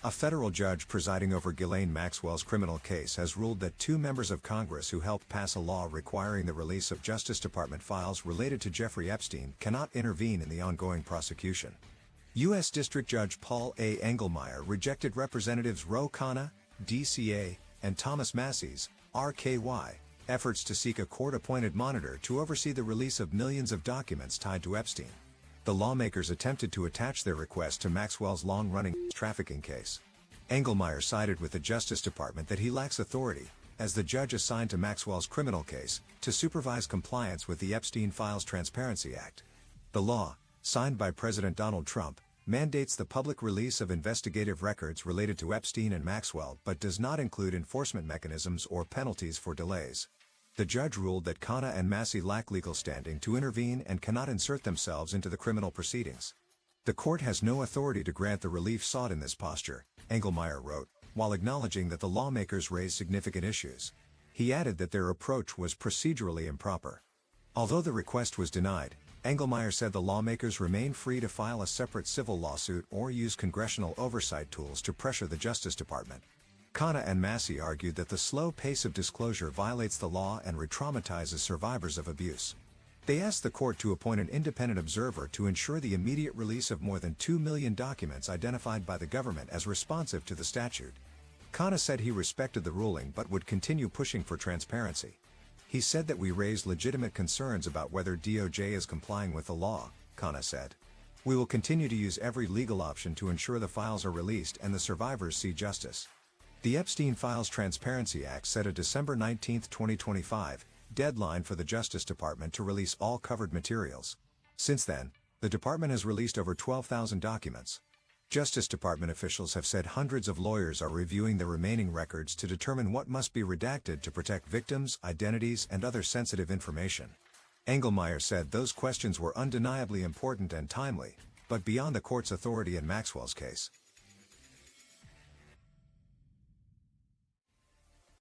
A federal judge presiding over Ghislaine Maxwell's criminal case has ruled that two members of Congress who helped pass a law requiring the release of Justice Department files related to Jeffrey Epstein cannot intervene in the ongoing prosecution. U.S. District Judge Paul A. Engelmayer rejected Representatives Ro Khanna, DCA, and Thomas Massie's, RKY, efforts to seek a court-appointed monitor to oversee the release of millions of documents tied to Epstein. The lawmakers attempted to attach their request to Maxwell's long-running trafficking case. Engelmayer sided with the Justice Department that he lacks authority, as the judge assigned to Maxwell's criminal case, to supervise compliance with the Epstein Files Transparency Act. The law, signed by President Donald Trump, mandates the public release of investigative records related to Epstein and Maxwell but does not include enforcement mechanisms or penalties for delays. The judge ruled that Khanna and Massie lack legal standing to intervene and cannot insert themselves into the criminal proceedings. The court has no authority to grant the relief sought in this posture, Engelmayer wrote, while acknowledging that the lawmakers raised significant issues. He added that their approach was procedurally improper. Although the request was denied, Engelmayer said the lawmakers remain free to file a separate civil lawsuit or use congressional oversight tools to pressure the Justice Department. Khanna and Massie argued that the slow pace of disclosure violates the law and re-traumatizes survivors of abuse. They asked the court to appoint an independent observer to ensure the immediate release of more than 2 million documents identified by the government as responsive to the statute. Khanna said he respected the ruling but would continue pushing for transparency. He said that we raised legitimate concerns about whether DOJ is complying with the law, Khanna said. We will continue to use every legal option to ensure the files are released and the survivors see justice. The Epstein Files Transparency Act set a December 19, 2025, deadline for the Justice Department to release all covered materials. Since then, the department has released over 12,000 documents. Justice Department officials have said hundreds of lawyers are reviewing the remaining records to determine what must be redacted to protect victims' identities and other sensitive information. Engelmayer said those questions were undeniably important and timely, but beyond the court's authority in Maxwell's case.